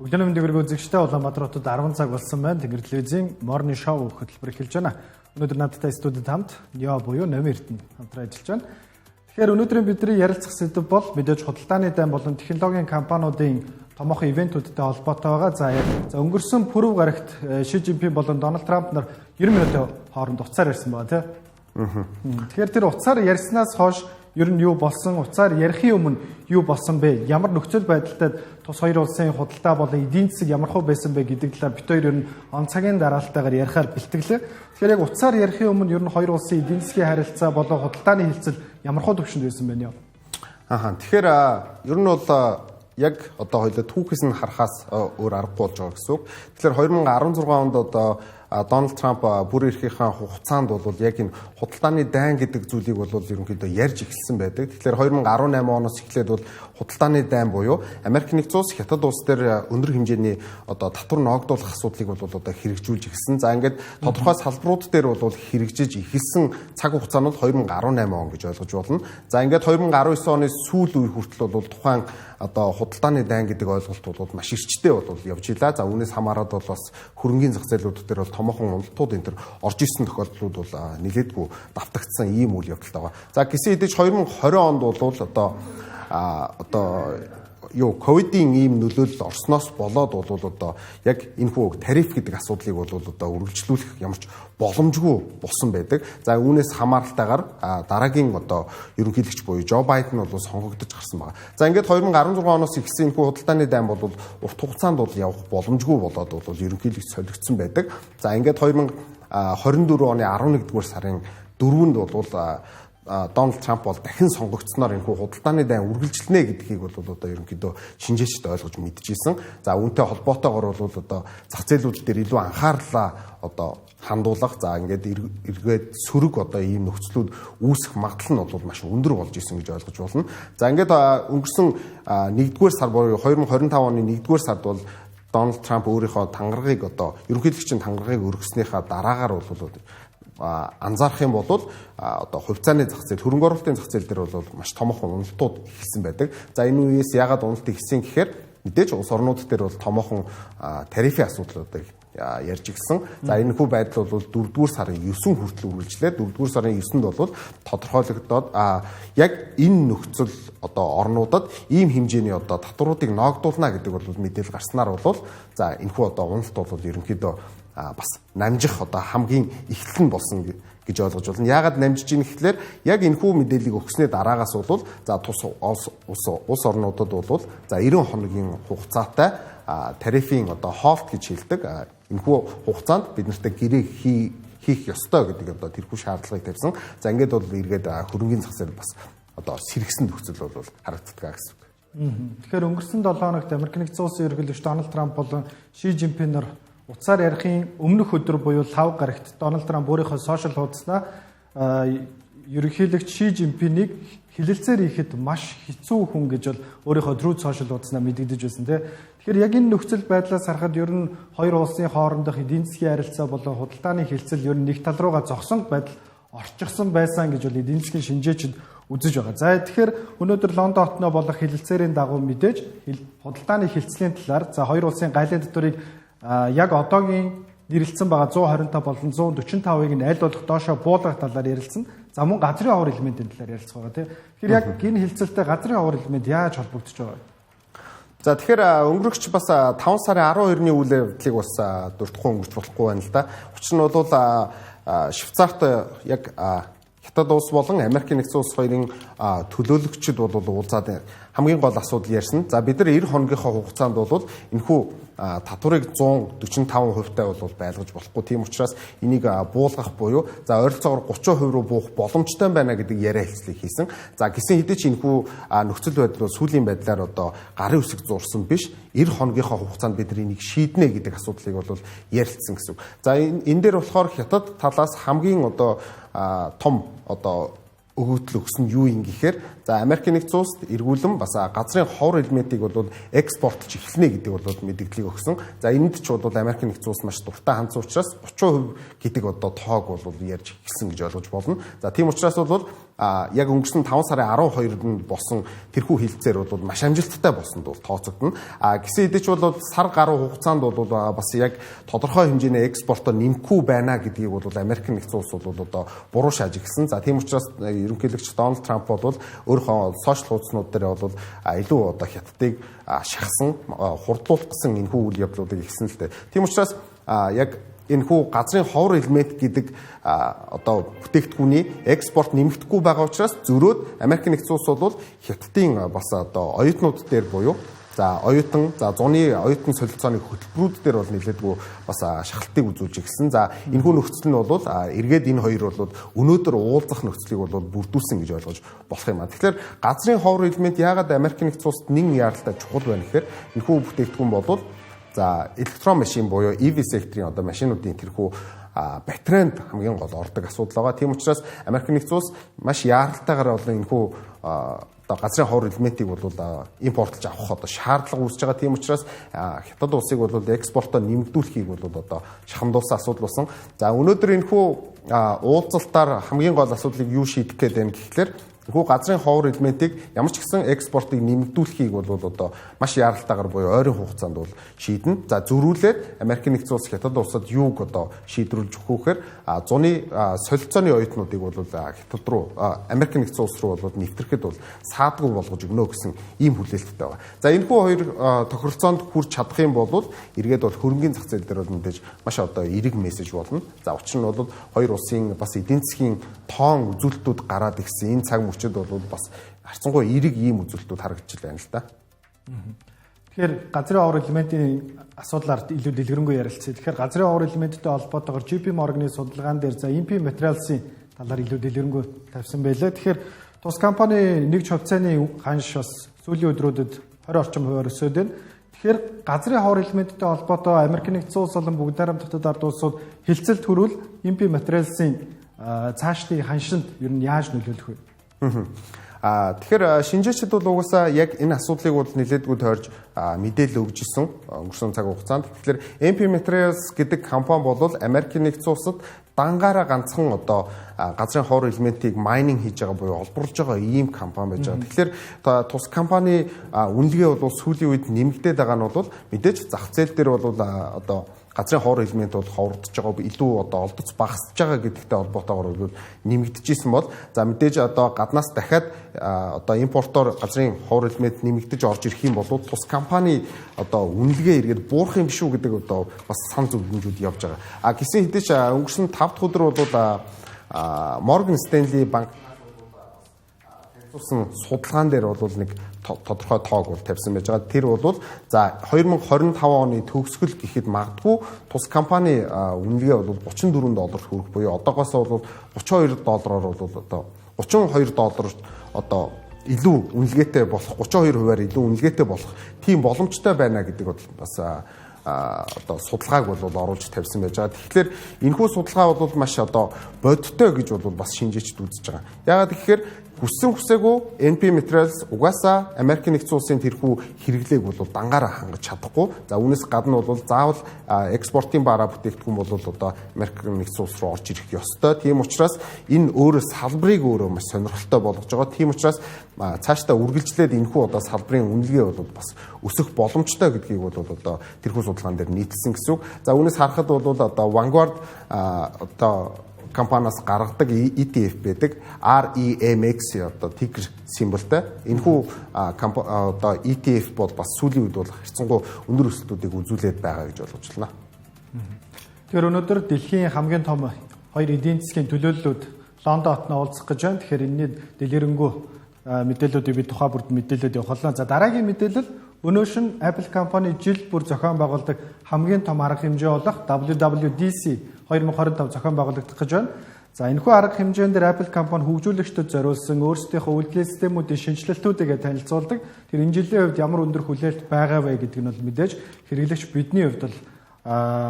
Өглөөний мэндийг үзэгчтэй Улаанбаатар хотод 10 цаг болсон байна. Тэнгэр телевизийн Morning Show хөтөлбөр эхэлж байна. Өнөөдөр надтай студид хамт Нио буюу Номи Эрдэнэ хамтран ажиллаж байна. Тэгэхээр өнөөдрийн бидний ярилцах сэдэв бол мэдээж худалдааны дан болон технологийн компаниудын томоохон ивентүүдтэй холбоотой байгаа. За өнгөрсөн пүрэв гарагт Ши Жинпин болон Дональд Трамп нар 90 минутын хооронд уцаар ярьсан байна, тийм. Тэгэхээр тэр уцаар ярьснаас хойш ер нь юу болсон, уцаар ярихын өмнө юу болсон бэ? Ямар нөхцөл байдалтай тус хоёр улсын худалдаа болон эдийн засаг ямар хөө байсан бэ гэдэг талаар бид хоёр ер нь он цагийн дараалтайгаар ярихаар бэлтгэлээ. Тэгэхээр яг уцаар ярихын өмнө ер нь хоёр улсын эдийн засгийн харилцаа болон худалдааны хилцэл ямар хөө төвшөнд байсан бэ нэ? Тэгэхээр ер нь бол яг одоо хоёулаа түүхээс нь харахаас өөр аргагүй болж байгаа гэсэн үг. Тэгэхээр 2016 онд одоо Дональд Трамп бүр эрхийнхаа хугацаанд бол яг энэ худалдааны дайн гэдэг зүйлийг бол ерөнхийдөө ярьж эхэлсэн байдаг. Тэгэхээр 2018 оноос эхлээд бол худалдааны дайн буюу Америк нэгдсэн улс хятад улс дээр өндөр хэмжээний одоо татвар ногдуулах асуудлыг бол одоо хэрэгжүүлж эхэлсэн. За ингээд тодорхой салбарууд дээр бол хэрэгжиж эхэлсэн цаг хугацаа нь 2018 он гэж ойлгож болно. За ингээд 2019 оны сүүл үе хүртэл бол тухайн одоо худалдааны дайн гэдэг ойлголт бол маш эрчтэй бол явж илаа. За үүнээс хамаарат бол бас хөрөнгийн зах зээлүүд дээр бол томоохон уналтууд энэ төр орж ирсэн тохиолдлууд бол нэлээдгүй давтагдсан ийм үйл явдал байгаа. За гисэн хэдиж 2020 онд бол одоо ковидын ийм нөлөөлөл орсноос болоод бол одоо яг энэ хүү тариф гэдэг асуудлыг бол одоо үргэлжлүүлэх ямарч боломжгүй болсон байдаг. За үүнээс хамааралтайгаар дараагийн одоо ерөнхийлөгч буюу Жо Байден бол сонгогдож гарсан байгаа. За ингээд 2016 оноос эхэлсэн энэ хүү худалдааны дайн бол урт хугацаанд бол явах боломжгүй болоод бол ерөнхийлөгч солигдсон байдаг. За ингээд 2024 оны 11-р сарын 4-нд бол Дональд Трамп бол дахин сонгогдсноор энэ худалдааны дайн үргэлжилнэ гэдгийг бол одоо ерөнхийдөө шинжээчд ойлгож мэдчихсэн. За үүнтэй холбоотойгоор бол одоо зах зээлүүд дээр илүү анхаарлаа одоо хандуулах. За ингээд эргээд сөрөг одоо ийм нөхцлүүд үүсэх магадлал нь бол маш өндөр болж исэн гэж ойлгож болно. За ингээд өнгөрсөн 1-р сар буюу 2025 оны 1-р сард бол Дональд Трамп өөрийнхөө тангарагыг одоо ерөнхийлөгчийн тангарагыг өргөснийхаа дараагаар бол анзаарах юм бол одоо хувьцааны зах зээл, хөрөнгө оруулалтын зах зээл дээр бол маш томоохон уналтууд ихсэн байдаг. За энэ үеэс яагаад уналт ихсэн гэхээр мэдээж улс орнууд дээр бол томоохон тарифын асуудлуудыг ярьж ирсэн. За энэ хүү байдал бол 4-р сарын 9 хүртэл үргэлжлээ. 4-р сарын 9-нд бол тодорхойлогдоод яг энэ нөхцөл одоо орнуудад ийм хэмжээний одоо татваруудыг ногдуулна гэдэг бол мэдээлэл гарснаар бол за энэ хүү одоо уналт бол ерөнхийдөө бас намжих одоо хамгийн эхлэл нь болсон гэж ойлгож байна. Яагаад намжиж ийн гэхлээр яг энэхүү мэдээллийг өгснээ дараагаас бол за тус улс орнуудад бол за 90 хоногийн хугацаатай тарифын одоо хоолт гэж хэлдэг. Энэхүү хугацаанд бид нарт гэрээ хийх ёстой гэдэг одоо тэрхүү шаардлагыг тавьсан. За ингээд бол эргээд хөрөнгийн зах зээл бас одоо сэргсэн нөхцөл бол харагддаг гэсэн үг. Тэгэхээр өнгөрсөн 7 хоногт Америк нэгдсэн улсын ерөнхийлөгч Дональд Трамп болон Ши Жинпин нар уцаар ярихын өмнөх өдөр буюу 5 гарагт Дональд Трамп өөрийнхөө сошиал хуудаснаа ерөнхийлөгч Ши Жинпинийг хилэлцээр хийхэд маш хэцүү хүн гэж бол өөрийнхөө Truth сошиал хуудаснаа мэдэгдэж байсан тийм. Тэгэхээр яг энэ нөхцөл байдлаас харахад ер нь хоёр улсын хоорондох эдийн засгийн харилцаа болон худалдааны хилцэл ер нь нэг тал руугаа зогсон байдал орчихсон байсан гэж бол эдийн засгийн шинжээчид үзэж байгаа. За тэгэхээр өнөөдөр Лондон хотноо болох хилэлцээрийн дагуу мэдээж худалдааны хилцлийн талаар за хоёр улсын гайлын татварыг яг одоогийн нэрэлсэн байгаа 125 болон 145-ыг нь аль болох доошоо буулгах талаар ярилцсан. За мөн газрын овор элементийн талаар ярилцах байгаа тийм. Тэгэхээр яг энэ хилцэлтэй газрын овор элемент яаж холбогдож байгаа вэ? За тэгэхээр өнгөрөгч бас 5 сарын 12-ны үйл явдлыг бас дурдахгүй өнгөрч болохгүй байна л да. Учир нь бол Швейцарт яг Хятад улс болон Америк нэгдсэн улс хоёрын төлөөлөгчид бол уулзаад хамгийн гол асуудал ярьсан. За бид нар 90 хоногийнхоо хугацаанд бол энэхүү татварыг 145%-тай бол байлгаж болохгүй. Тийм учраас энийг буулгах буюу за ойролцоогоор 30% руу буух боломжтой байна гэдэг яриа хэлцлийг хийсэн. За гисэн хэдий ч энэхүү нөхцөл байдал бол сүүлийн байдлаар одоо гарын үсэг зурсан биш. 90 хоногийнхоо хугацаанд бид нар энийг шийднэ гэдэг асуудлыг бол ярилцсан гэсэн үг. За энэ дээр болохоор Хятад талаас хамгийн одоо том одоо өгөгдөл өгсөн юу юм гэхээр за Америк нэгдсэн улсад эргүүлэн бас газрын ховор элементийг бол экспортч эхлэнэ гэдэг бол мэдээллийг өгсөн. За энд ч бол Америк нэгдсэн улс маш дуртай хандсан учраас 30% гэдэг одоо тоог бол ярьж эхэлсэн гэж ойлгож болно. За тийм учраас бол яг өнгөрсөн 5 сарын 12-нд болсон тэрхүү хилцээр бол маш амжилттай болсон бол тооцогдно. Гэсэн хэдий ч бол сар гаруй хугацаанд бол бас яг тодорхой хэмжээний экспортоо нэмэхгүй байна гэдгийг бол Америк нэгдсэн улс бол одоо буруу шааж гисэн. За тийм учраас ерөнхийлөгч Дональд Трамп бол өөрийнхөө сошиал хуудаснууд дээр бол илүү одоо хятадыг шахсан, хурдлуулах гэсэн энэхүү үйл явдлуудыг ихсэн л дээ. Тийм учраас яг энэхүү газрын ховор элемент гэдэг одоо бүтээгдэхүүний экспорт нэмэгдэхгүй байгаа учраас зөрөөд Америк нэгдсэн улс бол хятадын бас одоо оюутнууд дээр буюу оюутан, зуны оюутан солилцооны хөтөлбөрүүд дээр бол нэлээдгүй бас шахалтыг үзүүлж гисэн. За энэхүү нөхцөл нь бол эргээд энэ хоёр бол өнөөдөр уулзах нөхцөлийг бол бүрдүүлсэн гэж ойлгож болох юм а. Тэгэхээр газрын ховор элемент яагаад Америк нэгдсэн улсад нэгэн яаралтай чухал байна гэхээр энэхүү бүтээгдэхүүн бол электрон машин буюу EV секторын одоо машинуудын тэрхүү батарейнд хамгийн гол ордог асуудал байгаа. Тийм учраас Америк нэгдсэн улс маш яаралтайгаар бол энэхүү газрын ховор элементийг бол импортлж авах одоо шаардлага үүсэж байгаа. Тийм учраас хятад улсыг бол экспортоо нэмэгдүүлэхийг бол одоо шахамдуулсан асуудал болсон. За өнөөдөр энэхүү уулзалтаар хамгийн гол асуудлыг юу шийдэх гээд байна гэхлээр энэхүү газрын ховор элементийг ямар ч гэсэн экспортыг нэмэгдүүлэхийг бол одоо маш яаралтайгаар буюу ойрын хугацаанд бол шийднэ. За зөрүүлээд Америк нэгдсэн улс хятад улсад юуг одоо шийдвэрлэж өгөх вэхээр зуны солилцооны оюутнуудыг бол хятад руу Америк нэгдсэн улс руу бол нэвтрэхэд бол саадгүй болгож өгнө гэсэн ийм хүлээлттэй байгаа. За энэхүү хоёр тохиролцоонд хүрч чадах юм бол эргээд бол хөрөнгөний зах зээл дээр бол мэдээж маш одоо эерэг мессеж болно. За учир нь бол хоёр улсын бас эдийн засгийн тоон үзүүлэлтүүд гараад ирсэн энэ цаг мөчид бол бас харцангуй эерэг ийм үзүүлэлтүүд харагдаж байна л да. Тэгэхээр газрын ховор элементийн асуудлаар илүү дэлгэрэнгүй ярилцъя. Тэгэхээр газрын ховор элементтэй холбоотойгоор JP Morgan-ы судалгаан дээр MP Materials-ийн талаар илүү дэлгэрэнгүй тавьсан байлаа. Тэгэхээр тус компани нэгж хувьцааны ханш бас сүүлийн өдрүүдэд 20 орчим хувиар өсөд байна. Тэгэхээр газрын ховор элементтэй холбоотой Америк нэгдсэн улс болон бүгд найрамдах ард улсууд хилцэл төрүүл MP Materials-ийн цаашдын ханшинд ер нь яаж нөлөөлөх вэ? Тэгэхээр шинжээчид бол угаасаа яг энэ асуудлыг бол нэлээдгүй тойрж мэдээлэл өгж исэн өнгөрсөн цаг хугацаанд. Тэгэхээр MP Materials гэдэг компани бол Америк нэгдсэн улсад дангаараа ганцхан одоо газрын ховор элементийг майнинг хийж байгаа буюу олборлож байгаа ийм компани байж байгаа. Тэгэхээр тус компани үнэлгээ бол сүүлийн үед нэмэгдээд байгаа нь бол мэдээж зах зээл дээр бол одоо газрын ховор элемент бол ховордож байгаа илүү одоо олдоц багасж байгаа гэдэгтэй холбоотойгоор бол нэмэгдэжсэн бол за мэдээж одоо гаднаас дахиад одоо импортоор газрын ховор элемент нэмэгдэж орж ирэх юм бол тус компани одоо үнэлгээ эргээд буурах юм биш үү гэдэг одоо бас сан зөвлөмжүүд явж байгаа. Гэсэн хэдий ч өнгөрсөн 5 дахь өдөр бол Morgan Stanley банк тавьсан судалгаан дээр бол нэг тодорхой тоог бол тавьсан байж байгаа. Тэр бол за 2025 оны төгсгөл гэхэд магадгүй тус компани үнэлгээ бол $34 хүрэх буюу одоогоос бол $32 бол одоо $32 одоо илүү үнэлгээтэй болох 32%-аар илүү үнэлгээтэй болох тийм боломжтой байна гэдэг бол бас одоо судалгааг бол оруулж тавьсан байж байгаа. Тэгэхээр энэхүү судалгаа бол маш одоо бодиттой гэж бол бас шинжээчд үзэж байгаа. Яагаад гэхээр хүссэн хүсээгүй MP Materials угаасаа Америк нэгдсэн улсын тэрхүү хэрэглээг бол дангаараа хангаж чадахгүй. За үүнээс гадна бол заавал экспортын бараа бүтээгдэхүүн бол одоо Америк нэгдсэн улс руу орж ирэх ёстой. Тийм учраас энэ өөрөө салбарыг өөрөө маш сонирхолтой болгож байгаа. Тийм учраас цаашдаа үргэлжлээд энэхүү одоо салбарын үнэлгээ бол бас өсөх боломжтой гэдгийг бол одоо тэрхүү судалгаан дээр нийтэлсэн гэсэн үг. За үүнээс харахад бол одоо Vanguard одоо компаниас гаргадаг ETF байдаг REMX одоо тикер символтой. Энэхүү одоо ETF бол бас сүүлийн үед бол хэрцангуй өндөр өсөлтүүдийг үзүүлээд байгаа гэж ойлгож байна. Тэгэхээр өнөөдөр дэлхийн хамгийн том хоёр эдийн засгийн төлөөллүүд Лондон хотноо уулзах гэж байна. Тэгэхээр энэний дэлгэрэнгүй мэдээллүүдийг би тухай бүрд мэдээлэлд явууллаа. За дараагийн мэдээлэл өнөө шин Apple компани жил бүр зохион байгуулдаг хамгийн том арга хэмжээ болох WWDC 2025 зохион байгуулагдах гэж байна. За энэхүү арга хэмжээнд дээр Apple компани хөгжүүлэгчдэд зориулсан өөрсдийнхөө үйлдвэрлэлийн системүүдийн шинжилэлтүүдийг танилцуулдаг. Тэр энэ жилийн хувьд ямар өндөр хүлээлт байгаа вэ гэдэг нь бол мэдээж хэрэглэгч бидний хувьд бол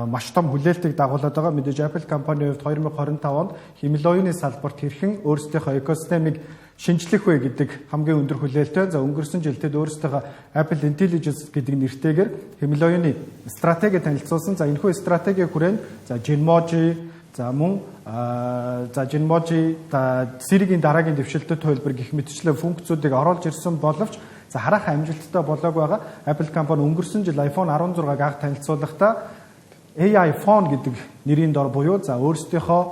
маш том хүлээлтийг дагуулад байгаа. Мэдээж Apple компанийн хувьд 2025 онд хэмнэл оюуны салбарт хэрхэн өөрсдийнхөө экосистемийг шинжлэх вэ гэдэг хамгийн өндөр хүлээлттэй. За өнгөрсөн жил тэд өөрсдийнхөө Apple Intelligence гэдэг нэртэйгээр хэмнэл оюуны стратеги танилцуулсан. За энэхүү стратегийн хүрээнд за Genmoji, за мөн за Genmoji цэригийн дараагийн дэвшилтэд төлбөр гэх мэтчлэн функцүүдийг оруулж ирсэн боловч за хараахан амжилттай болоог байгаа. Apple компани өнгөрсөн жил iPhone 16-г анх танилцуулахдаа AI phone гэдэг нэрийн дор буюу за өөрсдийнхөө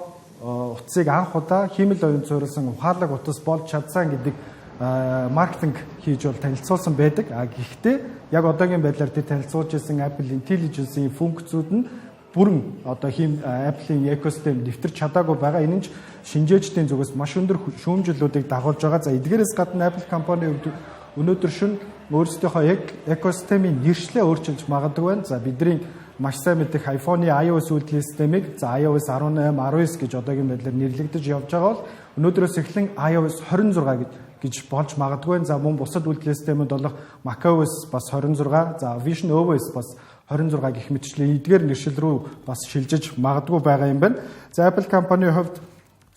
утсыг анх удаа хиймэл оюун суурилсан ухаалаг утас болж чадсан гэдэг маркетинг хийж бол танилцуулсан байдаг. Гэхдээ яг одоогийн байдлаар тэр танилцуулж ирсэн Apple Intelligence-ийн функцүүд нь бүрэн одоо Apple-ийн экосистем нэвтэрч чадаагүй байгаа. Энэ нь шинжээчдийн зүгээс маш өндөр шүүмжлэлүүдийг дагуулж байгаа. За эдгээрээс гадна Apple компани өнөөдөр шөнө өөрсдийнхөө экосистемийн нэршлээ өөрчилж магадгүй байна. За бидний маш сайн мэдих iPhone-ы iOS үйлдвэрлэлийн системийг за iOS 18, 19 гэж одоогийн байдлаар нэрлэгдэж явж байгаа бол өнөөдрөөс эхлэн iOS 26 гэж болж магадгүй. За мөн бусад үйлдвэрлэлийн системүүд болох macOS бас 26, за Vision OS бас 26 гэх мэтчлэн эдгээр нэршил рүү бас шилжиж магадгүй байгаа юм байна. За Apple компанийн хувьд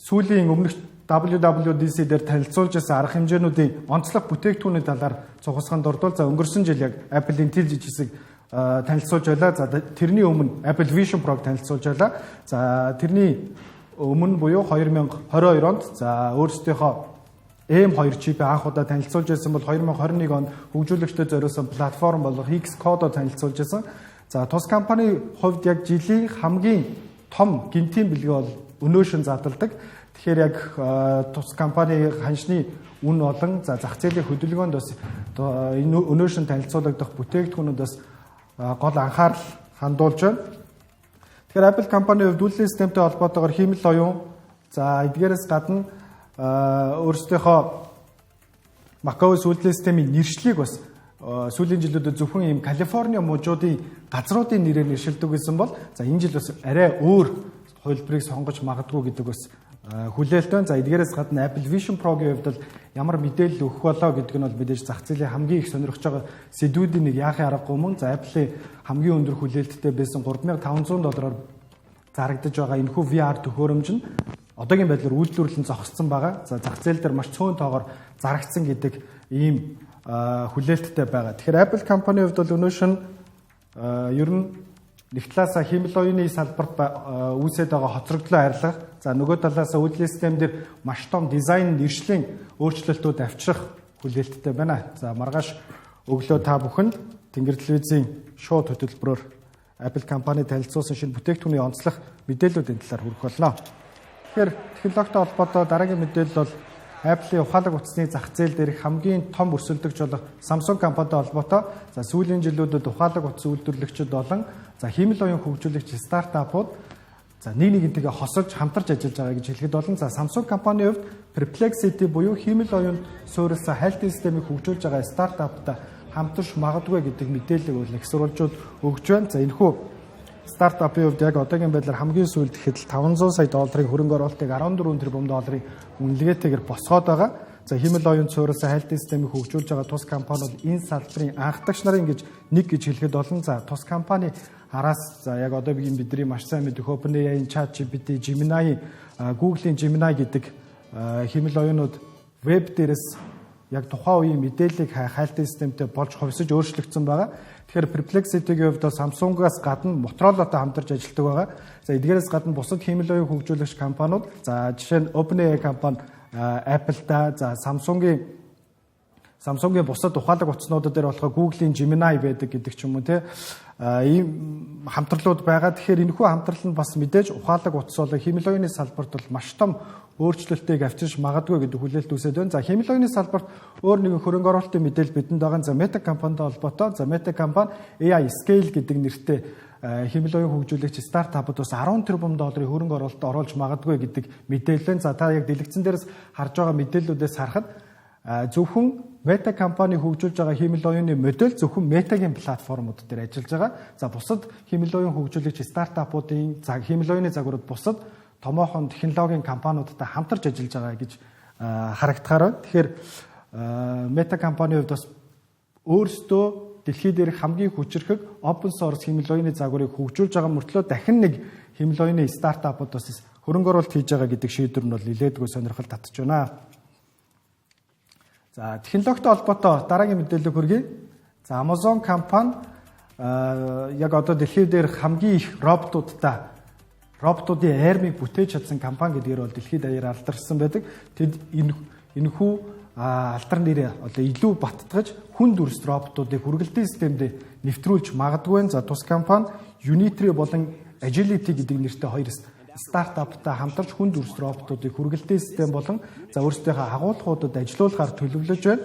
сүүлийн өмнөх WWDC дээр танилцуулж байсан арга хэмжээнүүдийн онцлог бүтээгдэхүүний талаар цугасганд ордвол за өнгөрсөн жил яг Apple Intelligence-ийг танилцуулж байлаа. За тэрний өмнө Apple Vision Pro-г танилцуулж байлаа. За тэрний өмнө буюу 2022 онд за өөрсдийнхөө M2 чипээ анх удаа танилцуулж байсан бол 2021 онд хөгжүүлэгчдэд зориулсан платформ болох Xcode-д танилцуулж байсан. За тус компанийн хувьд яг жилийн хамгийн том гинтийн бэлгээ бол өнөөшин задлдаг. Тэгэхээр яг тус компани ханшны үн болон за зах зээлийн хөдөлгөөнд бас энэ өнөөшин танилцуулагдах бүтээгдэхүүнүүд бас гол анхаарал хандуулж байна. Тэгэхээр Apple компанийн хувьд үйлдвэрлэлийн системтэй холбоотойгоор хиймэл оюун за эдгээрээс гадна өөрсдийнхөө macOS үйлдвэрлэлийн системийн нэршлиг бас сүүлийн жилүүдэд зөвхөн ийм Калифорни мужуудын газруудын нэрээр нэршилдэг гэсэн бол за энэ жил бас арай өөр хувилбарыг сонгож магадгүй гэдэг бас хүлээлттэй. За эдгээрээс гадна Apple Vision Pro-гийн хувьд бол ямар мэдээлэл өгөх болоо гэдэг нь бол мэдээж зах зээлийн хамгийн их сонирхож байгаа сэдвүүдийн нэг яахын аргагүй мөн. За Apple-ийн хамгийн өндөр хүлээлттэй байсан $3,500 зарагдаж байгаа энэхүү VR төхөөрөмж нь одоогийн байдлаар үйлдвэрлэн зогссон байгаа. За зах зээл дээр маш цөөн тоогоор зарагдсан гэдэг ийм хүлээлттэй байгаа. Тэгэхээр Apple компанийн хувьд бол өнөөшн ер нь нэг талаасаа хиймэл оюуны салбарт үүсэж байгаа хоцрогдлоо арилгах, за нөгөө талаасаа үйлдвэрлэлийн систем дээр маш том дизайн нэршлийн өөрчлөлтүүд авчрах хүлээлттэй байна. За маргааш өглөө та бүхэнд Тэнгэр телевизийн шууд хөтөлбөрөөр Apple компани танилцуулсан шинэ бүтээгдэхүүний онцлог мэдээллүүдийн талаар хүргэх болно. Тэгэхээр технологитой холбоотой дараагийн мэдээлэл бол Apple-ийн ухаалаг утасны зах зээл дээрх хамгийн том өрсөлдөгч болох Samsung компанитай холбоотой за сүүлийн жилүүдэд ухаалаг утас үйлдвэрлэгчид болон за хиймэл оюун хөгжүүлэгч стартапууд за нэгнийгээ хосолж хамтарч ажиллаж байгаа гэж хэлэхэд болно. За Samsung компанийн хувьд Perplexity буюу хиймэл оюун суурилсан хайлтын системийг хөгжүүлж байгаа стартаптай хамтарч магадгүй гэдэг мэдээллийг бол их сурвалжууд өгж байна. За энэхүү стартапын хувьд яг одоогийн байдлаар хамгийн сүүлд ихэд $500 сая хөрөнгө оруулалтыг $14 тэрбум үнэлгээтэйгээр босгоод байгаа. За хиймэл оюун суурилсан хайлтын системийг хөгжүүлж байгаа тус компаниуд энэ салбарын анхдагч нарын гэж хэлэхэд олон. За тус компани араас за яг одоо бидний маш сайн мэдэх OpenAI, ChatGPT, Gemini, Google-ийн Gemini гэдэг хиймэл оюунууд веб дээрээс яг тухайн үеийн мэдээллийг хайлтын системтэй болж хувьсаж өөрчлөгдсөн байгаа. Тэгэхээр Perplexity-гийн хувьд Samsung-аас гадна Motorola-тай хамтарч ажилладаг байгаа. За эдгээрээс гадна бусад хиймэл оюун хөгжүүлэгч компаниуд за жишээ нь OpenAI компани Apple-тай за Samsung-ийн бусад ухаалаг утаснуудад дээр болох Google-ийн Gemini байдаг гэдэг ч юм уу те ийм хамтрлууд байгаа. Тэгэхээр энэхүү хамтрал нь бас мэдээж ухаалаг утас болон хиймэл оюуны салбарт бол маш том өөрчлөлтийг авчирч магадгүй гэдэг хүлээлт үүсэж байна. За хиймэл оюуны салбарт өөр нэгэн хөрөнгө оруулалтын мэдээлэл бидэнд байгаа. За Meta компанитай холбоотой. За Meta компани AI Scale гэдэг нэртэй хиймэл оюун хөгжүүлэгч стартапууд бас $10 тэрбум хөрөнгө оруулалт оруулж магадгүй гэдэг мэдээлэл. За та яг дэлгэцэн дээрээс харж байгаа мэдээллүүдээс харахад зөвхөн Meta компани хөгжүүлж байгаа хиймэл оюуны модель зөвхөн Meta-гийн платформуд дээр ажиллаж байгаа. За бусад хиймэл оюун хөгжүүлэгч стартапуудын хиймэл оюуны загварууд бусад томоохон технологийн компаниудтай хамтарч ажиллаж байгаа гэж харагдахаар байна. Тэгэхээр Meta компанийн хувьд бас өөрсдөө дэлхий дээрх хамгийн хүчирхэг open source хиймэл оюуны загварыг хөгжүүлж байгаа мөртлөө дахин нэг хиймэл оюуны стартапууд бас хөрөнгө оруулалт хийж байгаа гэдэг шийдвэр нь бол нэлээдгүй сонирхол татж байна. За технологитой холбоотой дараагийн мэдээлэл хүргэе. За Amazon компани яг одоо дэлхий дээрх хамгийн их роботуудтай роботуудын армийг бүтээж чадсан компани гэдгээр бол дэлхийд даяар алдарсан байдаг. Тэд энэхүү алдар нэрээ одоо илүү баттгаж хүн дүрст роботуудыг хүргэлтийн системд нэвтрүүлж магадгүй. За тус компани Unitary болон Agility гэдэг нэртэй хоёр стартаптай хамтарч хүн дүрст роботуудыг хүргэлтийн систем болон за өөрсдийнхөө агуулгуудад ажилуулахаар төлөвлөж байна.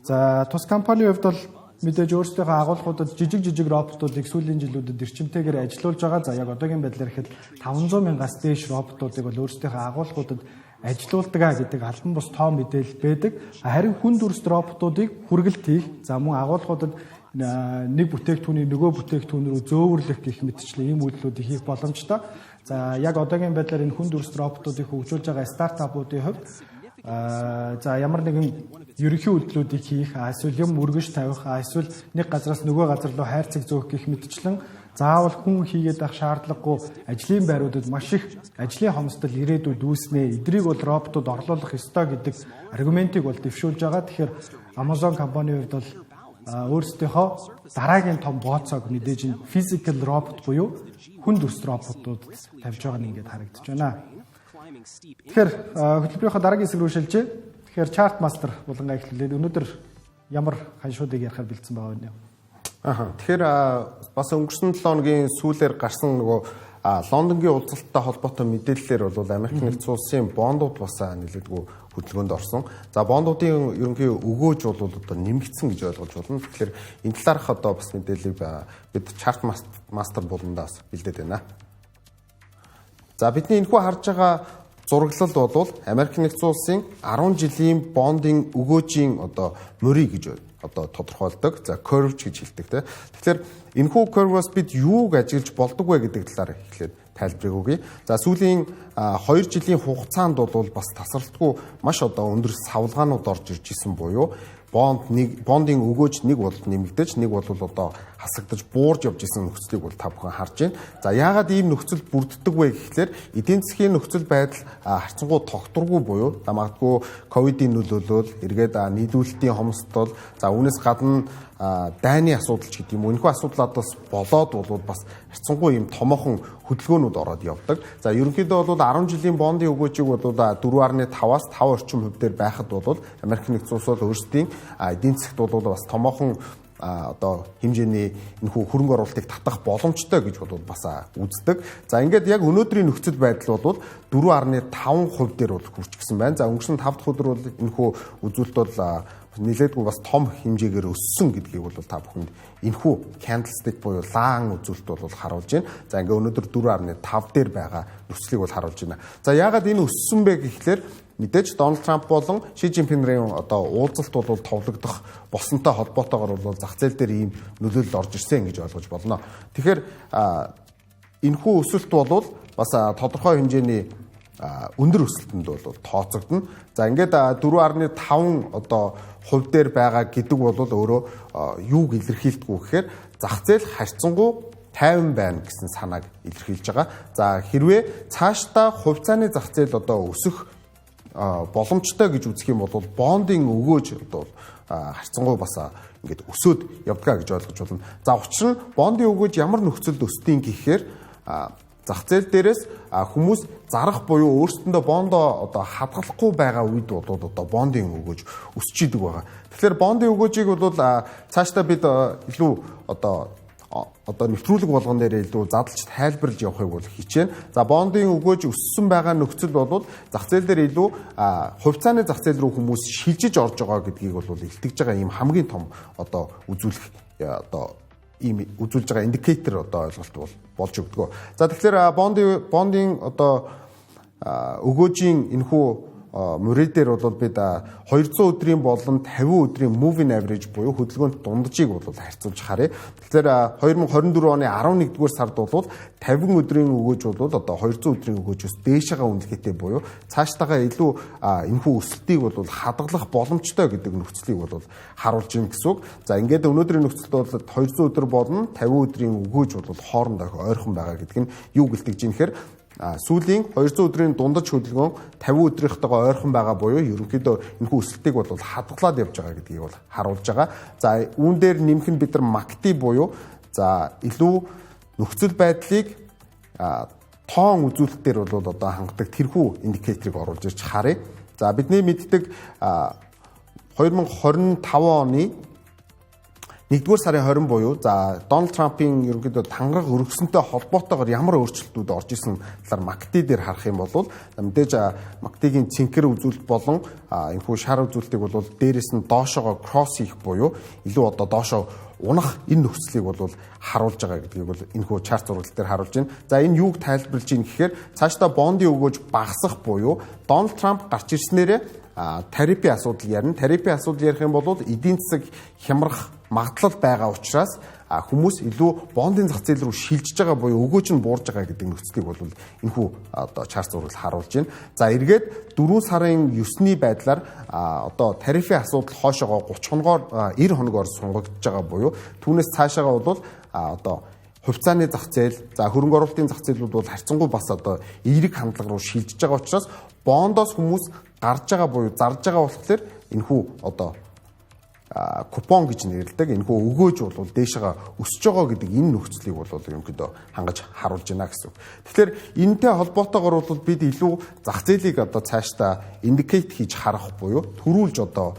За тус компанийн хувьд бол мэдээж өөрсдийнхөө агуулгуудад жижиг роботуудыг сүүлийн жилүүдэд эрчимтэйгээр ажилуулж байгаа. За яг одоогийн байдлаар ихэд 500,000-аас дээш роботуудыг бол өөрсдийнхөө агуулгуудад ажилуулдаг гэдэг албан бус тоо мэдээлэл байдаг. Харин хүн дүрст роботуудыг хүргэлт хийх, за мөн агуулгуудад нэг бүтээгдэхүүний нөгөө бүтээгдэхүүн рүү зөөвөрлөх гэх мэтчлэн ийм үйлдэлүүдийг хийх боломжтой. За яг одоогийн байдлаар энэ хүн дүрст роботуудыг хөгжүүлж байгаа стартапуудын хувьд за ямар нэгэн ерөнхий үйлдэлүүдийг хийх, эсвэл юм өргөж тавих, эсвэл нэг газраас нөгөө газар руу хайрцаг зөөх гэх мэтчлэн заавал хүн хийгээд байх шаардлагагүй ажлын байруудад маш их ажлын хомсдол ирээдүйд үүснэ. Эдрийг бол роботууд орлуулах ёстой гэдэг аргументыг бол дэвшүүлж байгаа. Тэгэхээр Amazon компанийн хувьд бол өөрсдийнхөө дараагийн том бооцоог мэдээж physical robot буюу хүн дүрст роботууд тавьж байгаа нь ингээд харагдаж байна. Тэгэхээр хөтөлбөрийнхөө дараагийн хэсэг рүү шилжээ. Тэгэхээр chart master булангаа эхлүүлээд өнөөдөр ямар ханшуудыг ярихаар бэлдсэн байгаа вэ? Тэгэхээр бас өнгөрсөн 7 хоногийн сүүлээр гарсан нөгөө Лондонгийн уулзалттай холбоотой мэдээллээр бол Америк нэгдсэн улсын бондууд бас нэлээдгүй хөдөлгөөнд орсон. За бондуудын ерөнхий өгөөж бол одоо нэмэгдсэн гэж ойлгож байна. Тэгэхээр энэ талаарх одоо бас мэдээллийг бид chart master буландаас бэлдээд байна. За бидний энэхүү харж байгаа зураглал бол Америк нэгдсэн улсын 10 жилийн бондын өгөөжийн одоо мөрийг гэж одоо тодорхойлдог. За curve гэж хэлдэг тийм. Тэгэхээр энэхүү curve-оос бид юуг ажиглаж болдог вэ гэдэг талаар эхлээд тайлбарыг өгье. За сүүлийн 2 жилийн хугацаанд бол бас тасралтгүй маш одоо өндөр савлгаанууд орж ирж исэн буюу бондын өгөөж нэг бол нэмэгдэж, нэг бол одоо хасагдаж буурж явж исэн нөхцөлийг бол та бүхэн харж байна. За яагаад ийм нөхцөл бүрддэг вэ гэхлээр эдийн засгийн нөхцөл байдал харьцангуй тогтворгүй буюу магадгүй ковидын нөлөөлөл, эргээд нийлүүлэлтийн хомсдол, за үүнээс гадна дайны асуудал ч гэдэг юм уу. Энэхүү асуудлуудаас болоод бол бас харьцангуй ийм томоохон хөдөлгөөнүүд ороод явдаг. За ерөнхийдөө бол 10 жилийн бондын өгөөжийг бол 4.5-аас 5 орчим хувь дээр байхад бол Америк нэгдсэн улс бол өөрсдийн эдийн засгт бол бас томоохон одоо хэмжээний энэхүү хөрөнгө оруулалтыг татах боломжтой гэж бол бас үздэг. За ингээд яг өнөөдрийн нөхцөл байдал бол 4.5% дээр бол хүрчихсэн байна. За өнгөрсөн 5 дахь өдөр бол энэхүү үзүүлэлт бол нэлээдгүй бас том хэмжээгээр өссөн гэдгийг бол та бүхэнд энэхүү candlestick буюу лаан үзүүлэлт бол харуулж байна. За ингээ өнөөдөр 4.5 дээр байгаа нөхцөлийг бол харуулж байна. За яагаад энэ өссөн бэ гэхлээр мэдээж Дональд Трамп болон Ши Жинпингийн одоо уулзалт бол товлогдох болсонтой холбоотойгоор бол зах зээл дээр ийм нөлөөлөл орж ирсэн гэж ойлгож болно. Тэгэхээр энэхүү өсөлт бол бас тодорхой хэмжээний өндөр өсөлтөнд бол тооцогдно. За ингээд 4.5 одоо хувь дээр байгаа гэдэг бол өөрөө юуг илэрхийлдэг вэ гэхээр зах зээл харьцангуй тайван байна гэсэн санааг илэрхийлж байгаа. За хэрвээ цаашдаа хувьцааны зах зээл одоо өсөх боломжтой гэж үзэх юм бол бондын өгөөж одоо харьцангуй бас ингээд өсөөд явдгаа гэж ойлгож байна. За учир нь бондын өгөөж ямар нөхцөлд өсдгийг гэхээр зах зээл дээрээс хүмүүс зарах буюу өөрсдөндөө бондоо одоо хадгалахгүй байгаа үед бол одоо бондын өгөөж өсч идэг байгаа. Тэгэхээр бондын өгөөжийг бол цаашдаа бид илүү одоо нэвтрүүлэг болгон дээр илүү задлж тайлбарлаж явахыг бол хичээнэ. За бондын өгөөж өссөн байгаа нөхцөл бол зах зээл дээр илүү хувьцааны зах зээл рүү хүмүүс шилжиж орж байгаа гэдгийг бол илтгэж байгаа ийм хамгийн том одоо үзүүлэх одоо ийм үзүүлж байгаа индикатор одоо ойлголт бол болж өгдөг. За тэгэхээр бондын одоо өгөөжийн энэхүү мөрөө дээр бол бид 200 өдрийн болон 50 өдрийн moving average буюу хөдөлгөөнт дунджийг бол харьцуулж харъя. Тэгэхээр 2024 оны 11-р сард бол 50 өдрийн өгөөж бол одоо 200 өдрийн өгөөжөөс дээшээгээ үнэлгээтэй буюу цаашдаагаа илүү энэхүү өсөлтийг бол хадгалах боломжтой гэдэг нөхцөлийг бол харуулж байна гэсэн үг. За ингээд өнөөдрийн нөхцөлд бол 200 өдөр болон 50 өдрийн өгөөж бол хоорондоо ойрхон байгаа гэдэг нь юу гэлтэж юм гэхээр сүүлийн 200 өдрийн дундаж хөдөлгөөн 50 өдрийнхтэйгээ ойрхон байгаа буюу ерөнхийдөө энэхүү өсөлтийг бол хадгалаад явж байгаа гэдгийг бол харуулж байгаа. За үүн дээр нэмэх нь бид нар макти буюу за илүү нөхцөл байдлыг тоон үзүүлэлтээр бол одоо хангадаг тэрхүү индикаторыг оруулж ирж харъя. За бидний мэддэг 2025 оны 1-р сарын 20 буюу за Дональд Трампын ерөнхийдөө тангараг өргөсөнтэй холбоотойгоор ямар өөрчлөлтүүд орж исэн талаар MACD дээр харах юм бол мэдээж MACD-гийн цэнхэр үзүүлэлт болон энэхүү шар үзүүлэлтийг бол дээрээс нь доошоогоо кросс хийх буюу илүү одоо доошоо унах энэ нөхцөлийг бол харуулж байгаа гэдгийг бол энэхүү чарт зурагт дээр харуулж байна. За энэ юуг тайлбарлаж байна гэхээр цаашдаа бондын өгөөж багасах буюу Дональд Трамп гарч ирснээрээ тарифын асуудал ярина. Тарифын асуудал ярих юм бол эдийн засаг хямрах магадлал байгаа учраас хүмүүс илүү бондын зах зээл рүү шилжиж байгаа буюу өгөөж нь буурж байгаа гэдэг нөхцөлийг бол энэхүү одоо чарт зураг харуулж байна. За эргээд 4 сарын 9-ний байдлаар одоо тарифын асуудал хоошоогоо 30 хоногоор 90 хоногоор сунгагдж байгаа буюу түүнээс цаашаагаа бол одоо хувьцааны зах зээл, за хөрөнгө оруулалтын зах зээлүүд бол харьцангуй бас одоо эерэг хандлага руу шилжиж байгаа учраас бондоос хүмүүс гарч байгаа буюу зарж байгаа болохоор энэхүү одоо купон гэж нэрлэдэг энэхүү өгөөж бол дээшээ өсөж байгаа гэдэг энэ нөхцөлийг бол ерөнхийдөө хангаж харуулж байна гэсэн. Тэгэхээр энэтэй холбоотойгоор бол бид илүү зах зээлийг одоо цаашдаа индикейт хийж харах буюу төрүүлж одоо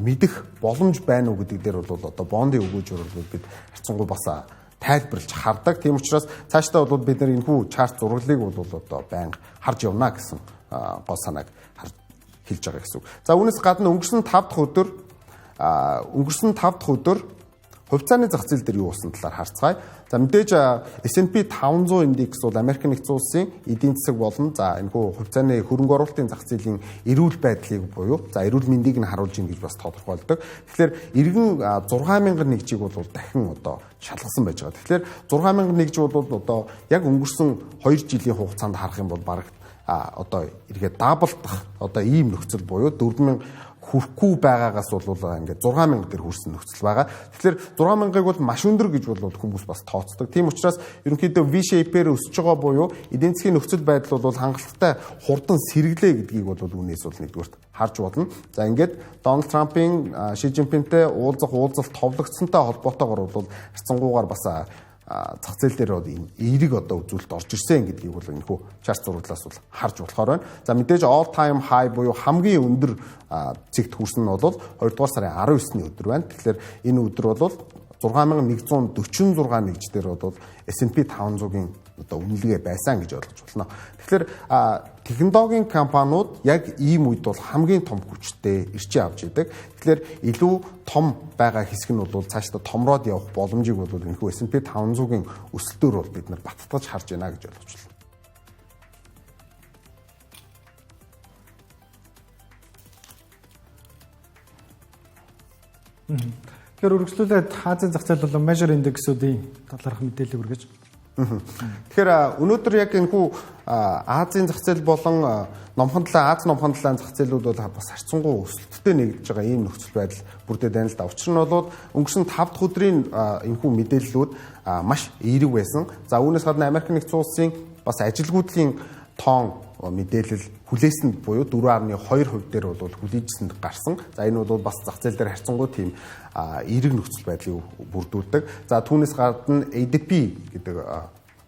мэдэх боломж байна уу гэдэг дээр бол одоо бондын өгөөжөөр бол бид харьцангуй бас тайлбарлаж хардаг. Тийм учраас цаашдаа бол бид нар энэхүү чарт зураглыг бол одоо байнга харж явна гэсэн гол санааг хэлж байгаа гэсэн. За үүнээс гадна өнгөрсөн 5 дахь өдөр хувьцааны зах зээл дээр юу болсон талаар харцгаая. За мэдээж S&P 500 индекс бол Америк нэгдсэн улсын эдийн засаг болон за энэхүү хувьцааны хөрөнгө оруулалтын зах зээлийн эрүүл байдлыг буюу за эрүүл мэндийг нь харуулж ийн гэж бас тодорхойлдог. Тэгэхээр иргэн 6000 нэгжийг бол дахин одоо шалгасан байж байгаа. Тэгэхээр 6000 нэгж бол одоо яг өнгөрсөн 2 жилийн хугацаанд харах юм бол бараг одоо эргээд даблдах одоо ийм нөхцөл буюу 4000 хүрхгүй байгаагаас бол ингээд 6000 дээр хүрсэн нөхцөл байгаа. Тэгэхээр 6000-ыг бол маш өндөр гэж бол хүмүүс бас тооцдог. Тийм учраас ерөнхийдөө V-shape-ээр өсөж байгаа буюу эдийн засгийн нөхцөл байдал бол хангалттай хурдан сэргэлээ гэдгийг бол үүнээс бол нэгдүгээрт харж болно. За ингээд Дональд Трампын Ши Жинпинтэй уулзалт товлогдсонтой холбоотойгоор бол харьцангуйгаар бас зах зээл дээр эерэг одоо үзүүлэлт орж ирсэн гэдгийг бол энэхүү чарт зураглаас бол харж болохоор байна. За мэдээж all time high буюу хамгийн өндөр зэгт хүрсэн нь бол 2 дугаар сарын 19-ний өдөр байна. Тэгэхээр энэ өдөр бол 6146 нэгждэр бол S&P 500-гийн одоо үнэлгээ байсан гэж ойлгож байна. Тэгэхээр технологийн компаниуд яг ийм үед бол хамгийн том хүчтэй ирчээ авч идэг. Тэгэхээр илүү том байгаа хэсэг нь бол цаашдаа томроод явах боломжийг бол энэхүү S&P 500-гийн өсөлтөөр бол бид нар баттгаж харж байна гэж ойлгож байна. Тэгэхээр үргэлжлүүлээд Азийн зах зээл болон measure index-үүдийн талаарх мэдээлэл хүргэж. Тэгэхээр өнөөдөр яг энэхүү Азийн зах зээл болон Аз номхон талын зах зээлүүд бол бас харьцангуй өсөлттэй нэгдэж байгаа ийм нөхцөл байдал бүрдээд байна л да. Учир нь бол өнгөрсөн 5 дахь өдрийн энэхүү мэдээллүүд маш эерэг байсан. За үүнээс гадна Америк нэгдсэн улсын бас ажилгүйдлийн тоон мэдээлэл хүлээсэнд буюу 4.2% дээр бол хүлээжсэнд гарсан. За энэ бол бас зах зээл дээр харьцангуй тийм эерэг нөхцөл байдлыг бүрдүүлдэг. За түүнээс гадна ADP гэдэг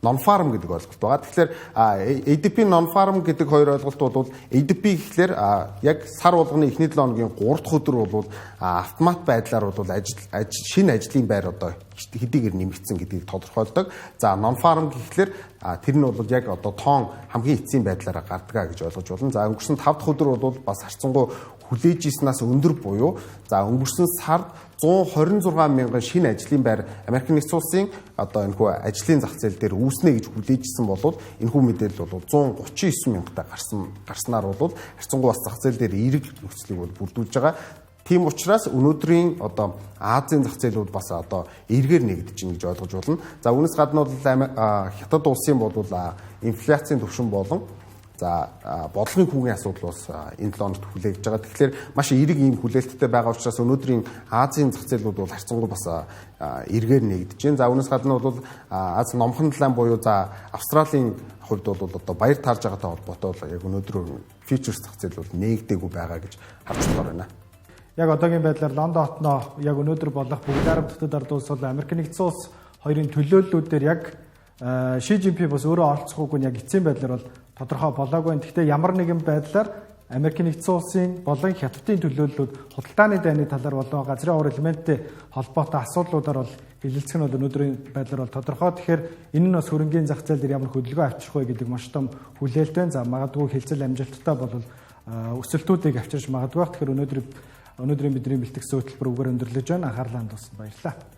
non-farm гэдэг ойлголт байгаа. Тэгэхээр ADP non-farm гэдэг хоёр ойлголт бол ADP гэхлээр яг сар болгоны эхний 7 хоногийн 3 дахь өдөр бол автомат байдлаар бол шинэ ажлын байр одоо хэдийгээр нэмэгдсэн гэдгийг тодорхойлдог. За non-farm гэхлээр тэр нь бол яг одоо тоон хамгийн эцсийн байдлаараа гардгаа гэж ойлгож болно. За өнгөрсөн 5 дахь өдөр бол бас харьцангуй хүлээж ирснээс өндөр буюу за өнгөрсөн сард 126 мянган шинэ ажлын байр Америк нэгдсэн улсын одоо энэхүү ажлын зах зээл дээр үүснэ гэж хүлээжсэн бол энэхүү мэдээлэл бол 139 мянгатай гарснаар бол харьцангуй бас зах зээл дээр эерэг нөхцөлийг бол бүрдүүлж байгаа. Тийм учраас өнөөдрийн одоо Азийн зах зээлүүд бас одоо эргээр нэгдэж байна гэж ойлгож байна. За үүнээс гадна бол Хятад улсын бол инфляцийн түвшин болон за бодлогын хүүгийн асуудал бас энэ 7 хоногт хүлээгдэж байгаа. Тэгэхээр маш эерэг ийм хүлээлттэй байгаа учраас өнөөдрийн Азийн зах зээлүүд бол харьцангуй бас эргээр нэгдэж байна. За үүнээс гадна бол Аз номхон талын буюу за Австралийн хувьд бол одоо баяр таарж байгаатай холбоотой яг өнөөдөр фьючерс зах зээл бол нээгдээгүй байгаа гэж харж болохоор байна. Яг одоогийн байдлаар Лондон хотноо яг өнөөдөр болох бүгд араб дотоод ард улс бол Америк нэгдсэн улс хоёрын төлөөллүүдээр яг Ши Жинпин бас өөрөө оролцох үгүй нь яг эцсийн байдлаар бол тодорхой болоогүй. Гэхдээ ямар нэгэн байдлаар Америкийн нэгдсэн улсын болон Хятадын төлөөллүүд худалдааны дайны талаар болон газрын уур элементтэй холбоотой асуудлуудаар бол хилэлцэх нь бол өнөөдрийн байдлаар бол тодорхой. Тэгэхээр энэ нь бас хөрөнгөний зах зээл дээр ямар хөдөлгөөн авчрах вэ гэдэг маш том хүлээлттэй. За магадгүй хэлцэл амжилттай бол өсөлтүүдийг авчирч магадгүй. Тэгэхээр өнөөдрийн бидний бэлтгэсэн хөтөлбөр үгээр өндөрлөж байна. Анхаарлаа хандуулсанд баярлалаа.